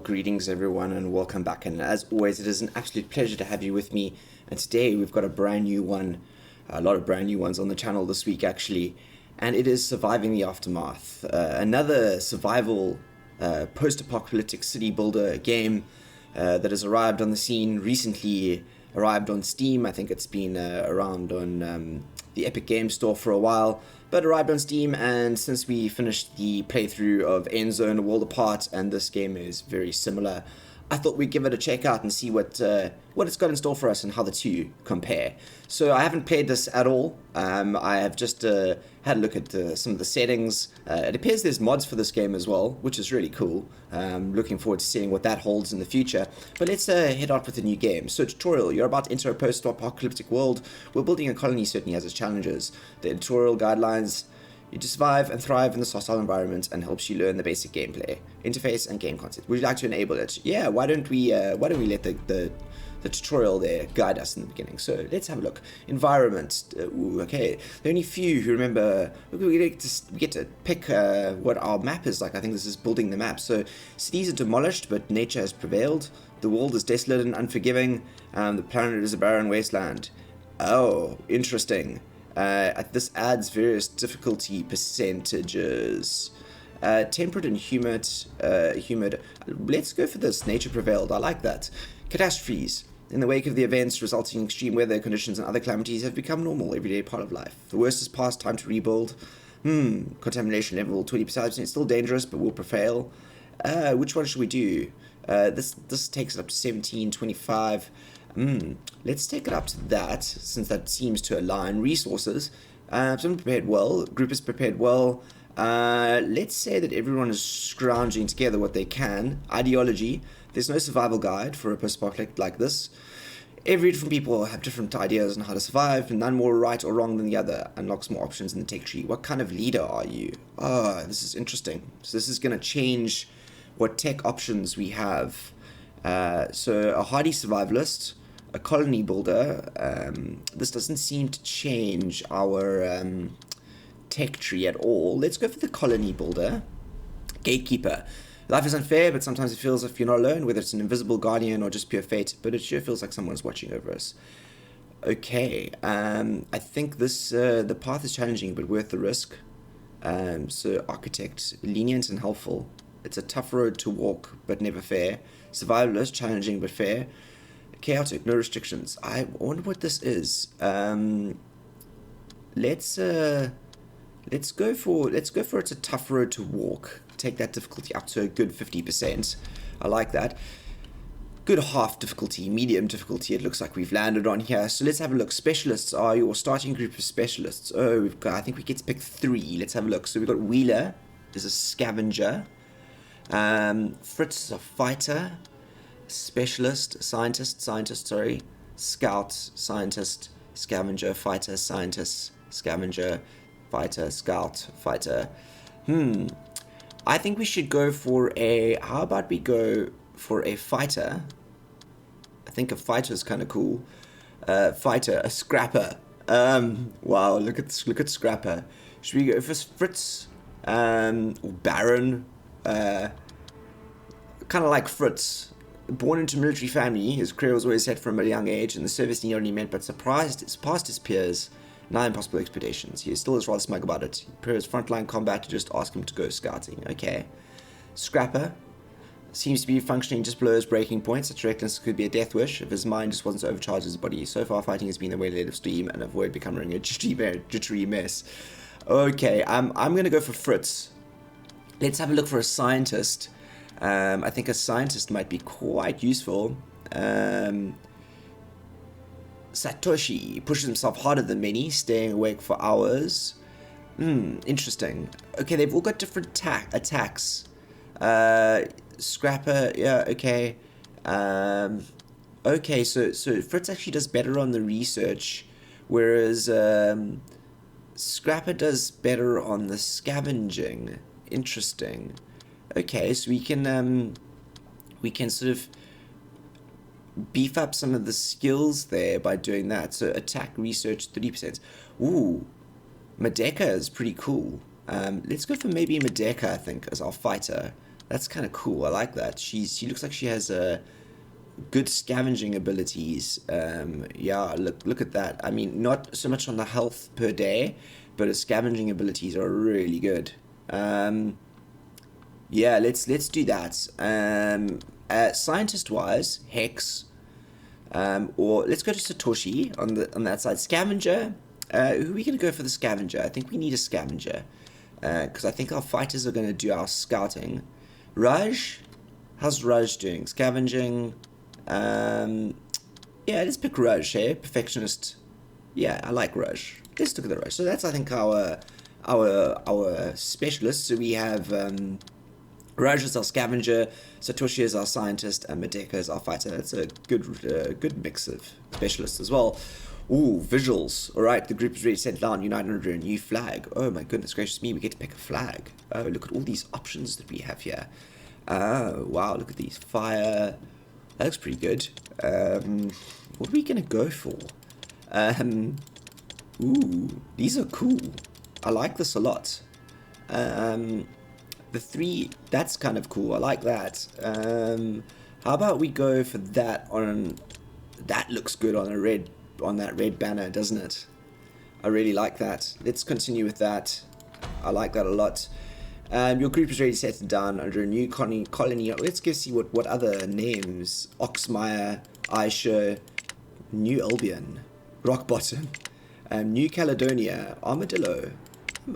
Greetings everyone and welcome back, and as always it is an absolute pleasure to have you with me. And today we've got a brand new one, a lot of brand new ones on the channel this week actually, and it is Surviving the Aftermath, another survival post-apocalyptic city builder game that has arrived on the scene recently, arrived on Steam. I think it's been around on the Epic Game Store for a while, but arrived on Steam, and since we finished the playthrough of End Zone: A World Apart, and this game is very similar, I thought we'd give it a check out and see what it's got in store for us and how the two compare. So I haven't played this at all. I have just had a look at some of the settings. It appears there's mods for this game as well, which is really cool. Looking forward to seeing what that holds in the future. But let's head out with the new game. So tutorial, you're about to enter a post-apocalyptic world where building a colony certainly has its challenges. The editorial guidelines: you to survive and thrive in this hostile environment, and helps you learn the basic gameplay, interface, and game concept. Would you like to enable it? Yeah, why don't we let the tutorial there guide us in the beginning? So let's have a look. Environment. Okay. There are only few who remember. We get to pick what our map is like. I think this is building the map. So cities are demolished, but nature has prevailed. The world is desolate and unforgiving. The planet is a barren wasteland. Oh, interesting. This adds various difficulty percentages. Temperate and humid. Let's go for this. Nature prevailed. I like that. Catastrophes. In the wake of the events resulting in extreme weather conditions and other calamities have become normal, everyday part of life. The worst is past, time to rebuild. Contamination level 20%. Still dangerous, but will prevail. Which one should we do? This takes it up to 1725. Let's take it up to that, since that seems to align. Resources. Someone prepared well. Group is prepared well. Let's say that everyone is scrounging together what they can. Ideology. There's no survival guide for a post-apocalyptic like this. Every different people have different ideas on how to survive, and none more right or wrong than the other. Unlocks more options in the tech tree. What kind of leader are you? This is interesting. So this is going to change what tech options we have. So a hardy survivalist, a colony builder. This doesn't seem to change our tech tree at all. Let's go for the colony builder. Gatekeeper. Life is unfair, but sometimes it feels as if you're not alone, whether it's an invisible guardian or just pure fate, but it sure feels like someone's watching over us. Okay, I think this the path is challenging, but worth the risk. So architect, lenient and helpful. It's a tough road to walk, but never fair. Survivalist, challenging but fair. Chaotic, no restrictions. I wonder what this is. Let's go for it's a tough road to walk. Take that difficulty up to a good 50%. I like that. Good half difficulty, medium difficulty. It looks like we've landed on here. So let's have a look. Specialists are your starting group of specialists. Oh, I think we get to pick 3. Let's have a look. So we've got Wheeler is a scavenger. Fritz is a fighter. Specialist, scientist, scout, scientist, scavenger, fighter, scientist, scavenger, fighter, scout, fighter. I think we should go for how about we go for a fighter? I think a fighter is kind of cool. Fighter, a scrapper. Wow, look at scrapper. Should we go for Fritz? Or Baron? Kind of like Fritz. Born into a military family, his career was always set from a young age, and the service he not only meant but surpassed his peers. 9 possible expeditions. He still is rather smug about it. He prefers frontline combat to just ask him to go scouting. Okay. Scrapper. Seems to be functioning just below his breaking point. Such recklessness could be a death wish if his mind just wasn't to overcharge his body. So far, fighting has been the way to let of steam and avoid becoming a jittery mess. Okay, I'm going to go for Fritz. Let's have a look for a scientist. I think a scientist might be quite useful. Satoshi pushes himself harder than many, staying awake for hours. Interesting. Okay, they've all got different attacks. Scrapper, yeah, okay. Okay, so Fritz actually does better on the research, whereas Scrapper does better on the scavenging. Interesting. Okay, so we can sort of beef up some of the skills there by doing that. So attack, research, 30%. Ooh, Madeka is pretty cool. Let's go for maybe Madeka, I think, as our fighter. That's kind of cool. I like that. She looks like she has good scavenging abilities. Yeah, look at that. I mean, not so much on the health per day, but her scavenging abilities are really good. Yeah, let's do that. Scientist wise, Hex, or let's go to Satoshi on that side. Scavenger. Who are we gonna go for the scavenger? I think we need a scavenger because I think our fighters are gonna do our scouting. Raj, how's Raj doing? Scavenging. Yeah, let's pick Raj. Hey, perfectionist. Yeah, I like Raj. Let's look at the Raj. So that's I think our specialists. So we have Raj is our scavenger, Satoshi is our scientist, and Madeka is our fighter. That's a good mix of specialists as well. Ooh, visuals. All right, the group is ready to settle down, unite under a new flag. Oh my goodness gracious me, we get to pick a flag. Oh, look at all these options that we have here. Oh, wow, look at these. Fire. That looks pretty good. What are we going to go for? Ooh, these are cool. I like this a lot. The 3, that's kind of cool. I like that. How about we go for that on... That looks good on that red banner, doesn't it? I really like that. Let's continue with that. I like that a lot. Your group is ready to settle down under a new colony. Let's go see what other names. Oxmire, Aisha, New Albion, Rockbottom, New Caledonia, Armadillo.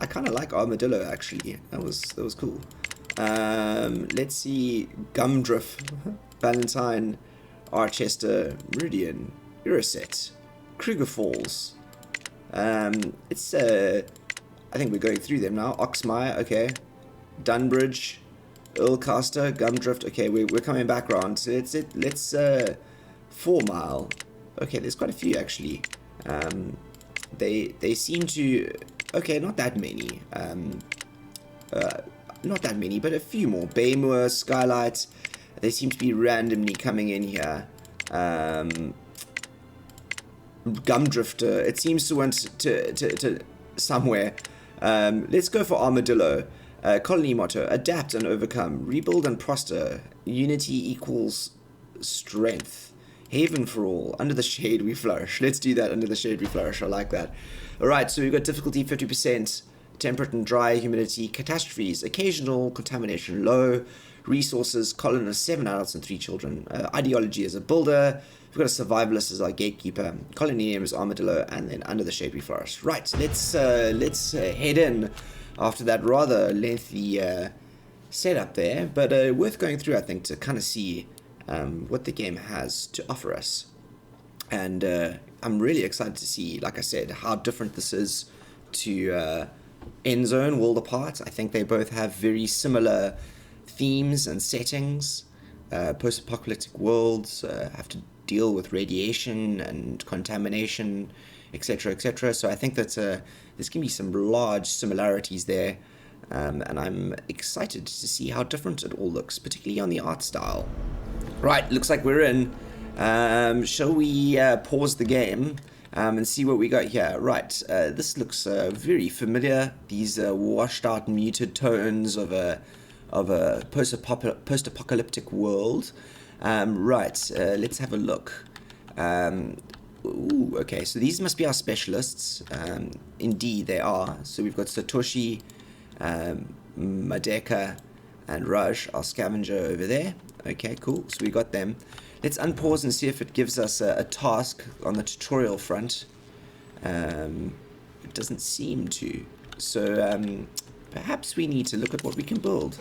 I kind of like Armadillo actually. That was cool. Let's see. Gumdrift, Valentine, Archester, Meridian, Uriset, Kruger Falls. It's I think we're going through them now. Oxmire, okay. Dunbridge, Earlcaster, Gumdrift. Okay, we're coming back around. So let's 4 Mile. Okay, there's quite a few actually. They seem to. Okay, not that many. Not that many, but a few more. Baymoor, Skylight. They seem to be randomly coming in here. Gumdrifter. It seems to want to somewhere. Let's go for Armadillo. Colony motto: adapt and overcome, rebuild and prosper. Unity equals strength. Haven for all. Under the shade we flourish. Let's do that. Under the shade we flourish. I like that. All right. So we've got difficulty 50%, temperate and dry, humidity, catastrophes, occasional contamination low, resources, colonists, 7 adults and 3 children. Ideology as a builder. We've got a survivalist as our gatekeeper. Colony name is Armadillo, and then under the shade we flourish. Right. Let's head in after that rather lengthy setup there, but worth going through, I think, to kind of see what the game has to offer us. And I'm really excited to see, like I said, how different this is to Endzone, World Apart. I think they both have very similar themes and settings. Post-apocalyptic worlds have to deal with radiation and contamination, etc., etc. So I think that there's going to be some large similarities there, and I'm excited to see how different it all looks, particularly on the art style. Right, looks like we're in. Shall we pause the game and see what we got here? Right, this looks very familiar. These washed out, muted tones of a post-apocalyptic world. Right, let's have a look. Ooh, okay, so these must be our specialists. Indeed, they are. So we've got Satoshi, Madeka, and Raj, our scavenger over there. Okay, cool. So we got them. Let's unpause and see if it gives us a task on the tutorial front. It doesn't seem to. So perhaps we need to look at what we can build.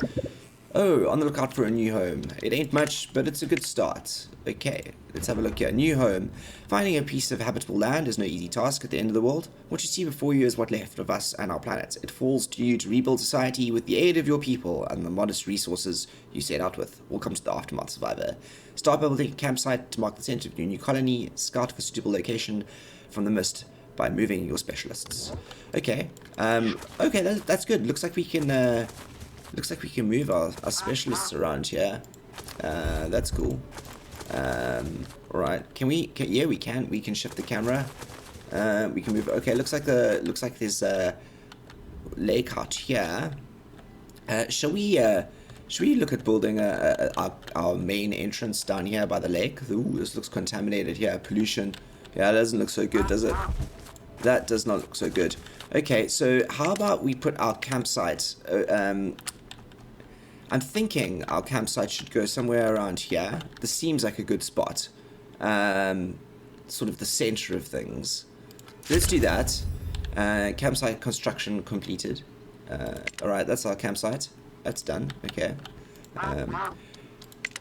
Oh, on the lookout for a new home. It ain't much, but it's a good start. Okay, let's have a look here. New home. Finding a piece of habitable land is no easy task at the end of the world. What you see before you is what left of us and our planet. It falls to you to rebuild society with the aid of your people and the modest resources you set out with. Welcome to the Aftermath Survivor. Start by building a campsite to mark the center of your new colony. Scout for suitable location from the mist by moving your specialists. Okay, okay, that's good. Looks like we can... Looks like we can move our specialists around here. That's cool. Right. Can we? Yeah, we can. We can shift the camera. We can move. Okay. Looks like there's a lake out here. Shall we Should we look at building our main entrance down here by the lake? Ooh, this looks contaminated here. Pollution. Yeah, that doesn't look so good, does it? That does not look so good. Okay, so how about we put our campsite... I'm thinking our campsite should go somewhere around here. This seems like a good spot. Sort of the center of things. Let's do that. Campsite construction completed. Alright, that's our campsite. That's done. Okay.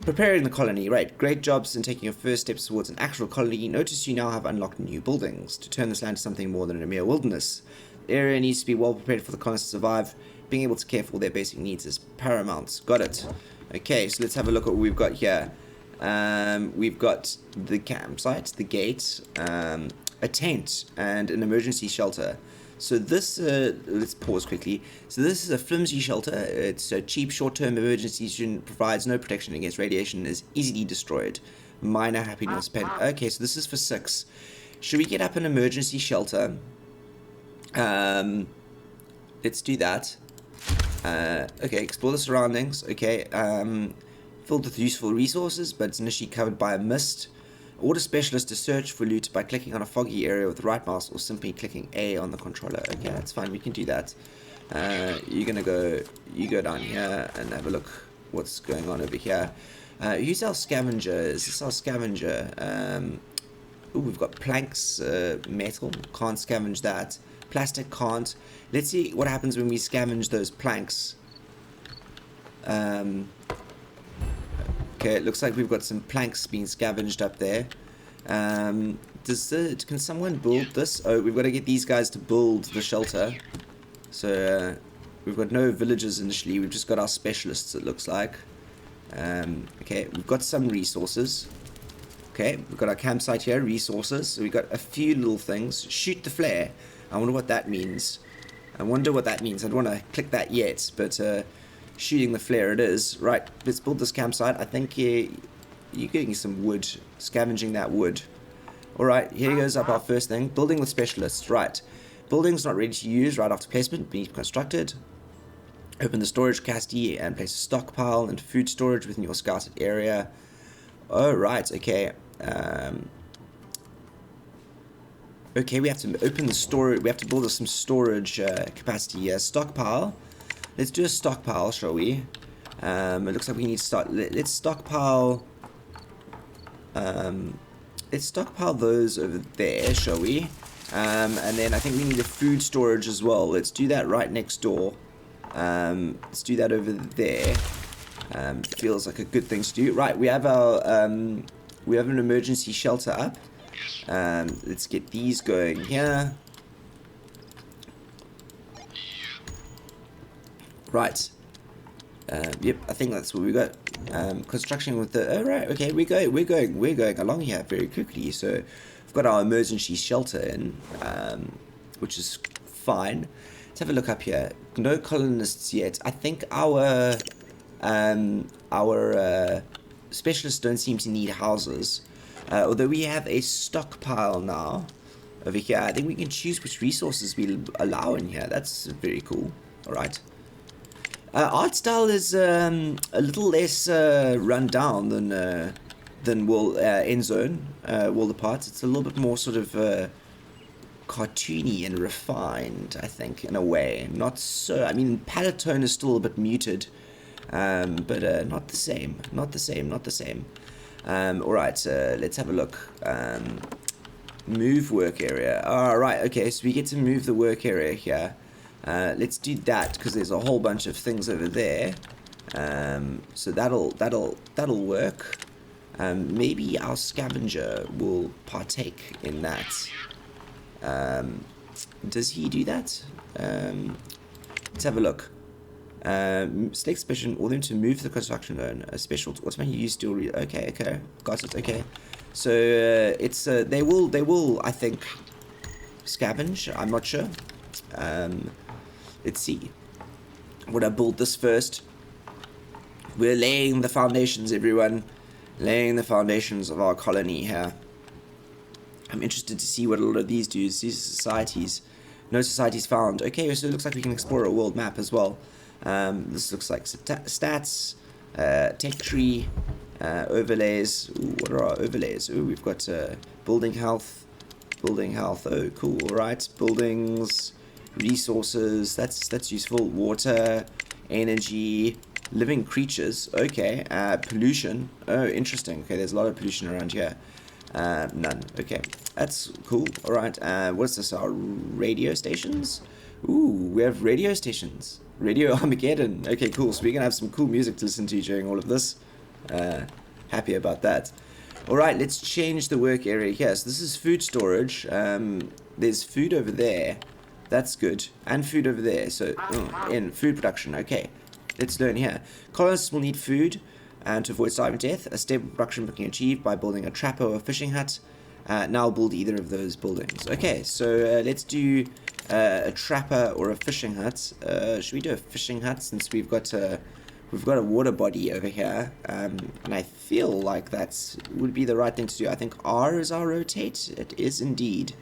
Preparing the colony. Right. Great jobs in taking your first steps towards an actual colony. Notice you now have unlocked new buildings to turn this land to something more than a mere wilderness. The area needs to be well prepared for the colonists to survive. Being able to care for all their basic needs is paramount. Got it. Okay, so let's have a look at what we've got here. We've got the campsite, the gate, a tent, and an emergency shelter. So this, let's pause quickly. So this is a flimsy shelter. It's a cheap short-term emergency student, provides no protection against radiation, is easily destroyed. Minor happiness pen. Okay, so this is for 6. Should we get up an emergency shelter? Let's do that. Okay, explore the surroundings. Okay, filled with useful resources, but it's initially covered by a mist. Order specialist to search for loot by clicking on a foggy area with the right mouse or simply clicking A on the controller. Okay, that's fine. We can do that. You go down here and have a look what's going on over here. Who's our scavenger? Is this our scavenger? Ooh, we've got planks, metal. Can't scavenge that. Plastic can't. Let's see what happens when we scavenge those planks. Okay, it looks like we've got some planks being scavenged up there. Can someone build this? Oh, we've got to get these guys to build the shelter. So we've got no villagers initially. We've just got our specialists, it looks like. Okay, we've got some resources. Okay, we've got our campsite here, resources. So we've got a few little things. Shoot the flare. I wonder what that means. I don't want to click that yet, but shooting the flare it is. Right, let's build this campsite. I think you're getting some wood, scavenging that wood. Alright, here goes up our first thing. Building with specialists. Right, building's not ready to use right after placement, being constructed. Open the storage capacity and place a stockpile and food storage within your scouted area. Alright, okay. Okay, we have to open the storage. We have to build some storage capacity here. Stockpile. Let's do a stockpile, shall we? It looks like we need to start. Let's stockpile. Let's stockpile those over there, shall we? And then I think we need a food storage as well. Let's do that right next door. Let's do that over there. Feels like a good thing to do. Right, we have our we have an emergency shelter up. Let's get these going here. Right. Yep, I think that's what we got. Construction with the. Oh right, okay, we're going along here very quickly. So we've got our emergency shelter in, which is fine. Let's have a look up here. No colonists yet. I think our specialists don't seem to need houses. Although we have a stockpile now over here. I think we can choose which resources we allow in here. That's very cool. Alright. Art style is a little less run down than End Zone, World Apart. It's a little bit more sort of cartoony and refined, I think, in a way. Not so. I mean, palette tone is still a bit muted, but not the same. Not the same. Alright, let's have a look. Move work area. Alright, okay, so we get to move the work area here. Let's do that because there's a whole bunch of things over there. So that'll work. Maybe our scavenger will partake in that. Does he do that? Let's have a look. Select special, order them to move the construction zone. A special automatically use still. Okay, got it. Okay, so it's they will I think scavenge. I'm not sure. Let's see. Would I build this first? We're laying the foundations, everyone. Laying the foundations of our colony here. I'm interested to see what a lot of these do. These societies. No societies found. Okay, so it looks like we can explore a world map as well. This looks like stats, tech tree, overlays. Ooh, what are our overlays? Ooh, we've got building health. Building health. Oh, cool. All right. Buildings, resources. That's useful. Water, energy, living creatures. Okay. Pollution. Oh, interesting. Okay, there's a lot of pollution around here. None. Okay, that's cool. All right. What's this? Our radio stations. Ooh, we have radio stations. Radio Armageddon. Okay, cool. So we're gonna have some cool music to listen to during all of this. Happy about that. All right, let's change the work area here. So this is food storage. There's food over there. That's good. And food over there. So in food production. Okay, let's learn here. Colonists will need food and to avoid starving to death. A stable production can be achieved by building a trapper or a fishing hut. Now I'll build either of those buildings. Okay, so let's do a trapper or a fishing hut. Should we do a fishing hut since we've got a water body over here? And I feel like that would be the right thing to do. I think R is our rotate. It is indeed.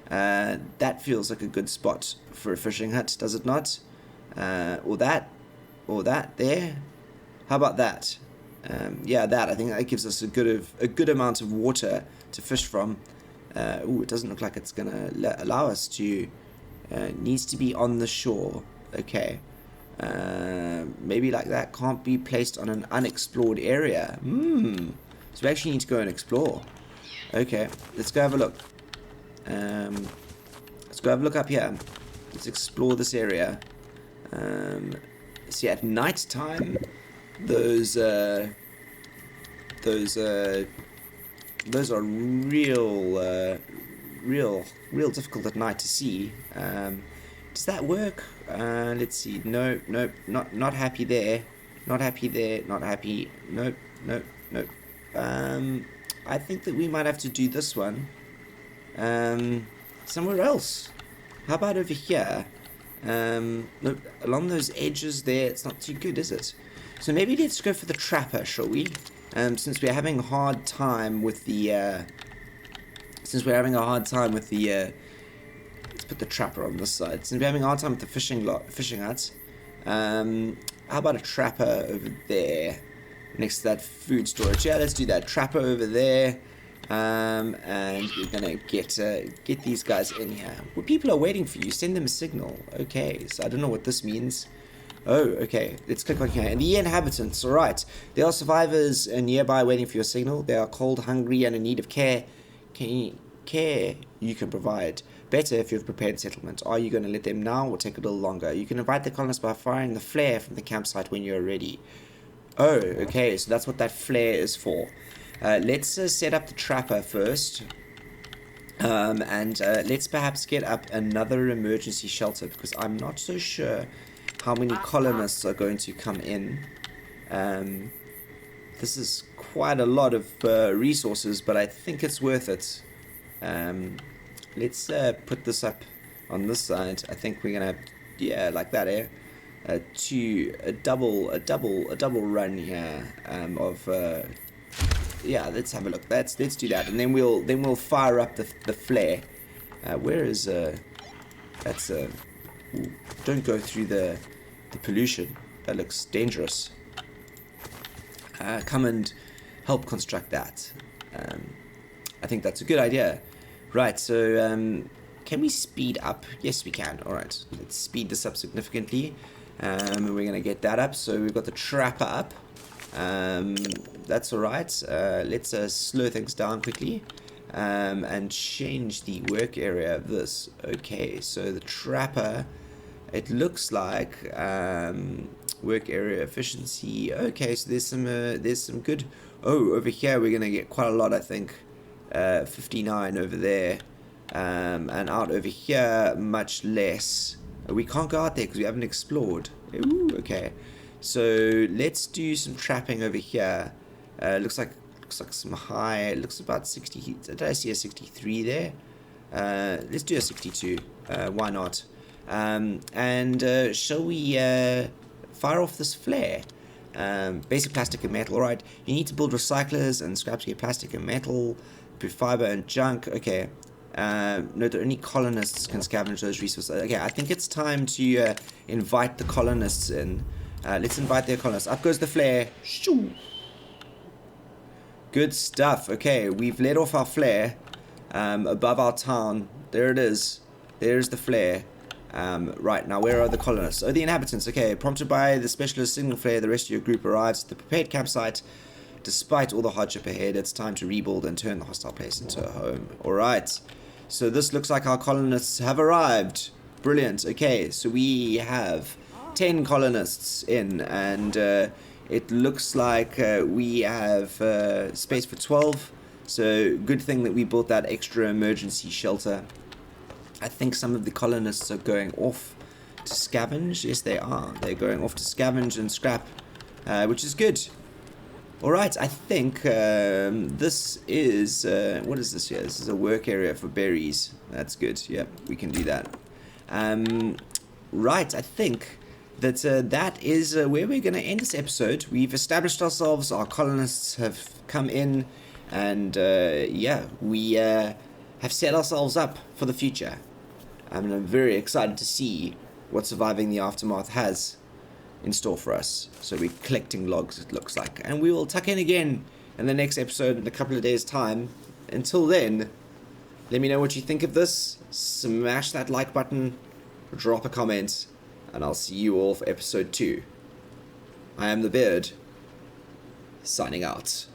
That feels like a good spot for a fishing hut, does it not? Or that there. How about that? Yeah, that. I think that gives us a good amount of water to fish from. Ooh, it doesn't look like it's gonna allow us to. Needs to be on the shore. Okay. Maybe like that can't be placed on an unexplored area. So we actually need to go and explore. Okay, let's go have a look. Let's go have a look up here. Let's explore this area. See, at night time, those are real difficult at night to see. Does that work? Let's see. Nope, not happy there. Not happy there. Not happy. Nope. I think that we might have to do this one somewhere else. How about over here? Look, along those edges there, it's not too good, is it? So maybe let's go for the trapper, shall we? Since we're having a hard time with the let's put the trapper on this side. Since we're having a hard time with the fishing hut, how about a trapper over there next to that food storage? Yeah, let's do that. Trapper over there. And we're gonna get these guys in here. Well, people are waiting for you. Send them a signal. Okay, so I don't know what this means. Oh, okay. Let's click on here. And the inhabitants. All right. There are survivors nearby waiting for your signal. They are cold, hungry, and in need of care. Care you can provide. Better if you've prepared settlement. Are you going to let them now or take a little longer? You can invite the colonists by firing the flare from the campsite when you're ready. Oh, okay. So that's what that flare is for. Let's set up the trapper first. And let's perhaps get up another emergency shelter because I'm not so sure how many colonists are going to come in. This is quite a lot of resources, but I think it's worth it. Let's put this up on this side. I think we're gonna, yeah, like that, a double run here of. Yeah, let's have a look. Let's do that, and then we'll fire up the flare. Where is that's ooh, don't go through the pollution. That looks dangerous. Come and help construct that. I think that's a good idea. Right, so can we speed up? Yes, we can. All right, let's speed this up significantly. We're gonna get that up. So we've got the trapper up. That's all right. Let's slow things down quickly and change the work area of this. Okay, so the trapper, it looks like work area efficiency. Okay, so there's some good. Oh, over here we're gonna get quite a lot, I think. 59 over there, and out over here much less. We can't go out there because we haven't explored. Ooh, okay. So let's do some trapping over here. Looks like some high. It looks about 60. Did I see a 63 there? Let's do a 62. Why not? And shall we fire off this flare? Basic plastic and metal. All right. You need to build recyclers and scraps to get plastic and metal, fiber and junk. Okay. No, only colonists can scavenge those resources. Okay, I think it's time to invite the colonists in. Let's invite their colonists. Up goes the flare. Shoo! Good stuff. Okay, we've let off our flare above our town. There it is. There's the flare. Right, now where are the colonists? Oh, the inhabitants. Okay, prompted by the specialist signal flare, the rest of your group arrives at the prepared campsite. Despite all the hardship ahead, it's time to rebuild and turn the hostile place into a home. Alright, so this looks like our colonists have arrived. Brilliant. Okay, so we have 10 colonists in, and it looks like we have space for 12. So good thing that we built that extra emergency shelter. I think some of the colonists are going off to scavenge. Yes, they are. They're going off to scavenge and scrap, which is good. Alright, I think this is... what is this here? This is a work area for berries. That's good. Yep, we can do that. Right, I think that that is where we're going to end this episode. We've established ourselves. Our colonists have come in. And, yeah, we have set ourselves up for the future. I'm very excited to see what surviving the aftermath has in store for us. So we're collecting logs, it looks like. And we will tuck in again in the next episode in a couple of days' time. Until then, let me know what you think of this. Smash that like button, drop a comment, and I'll see you all for episode 2. I am the Beard, signing out.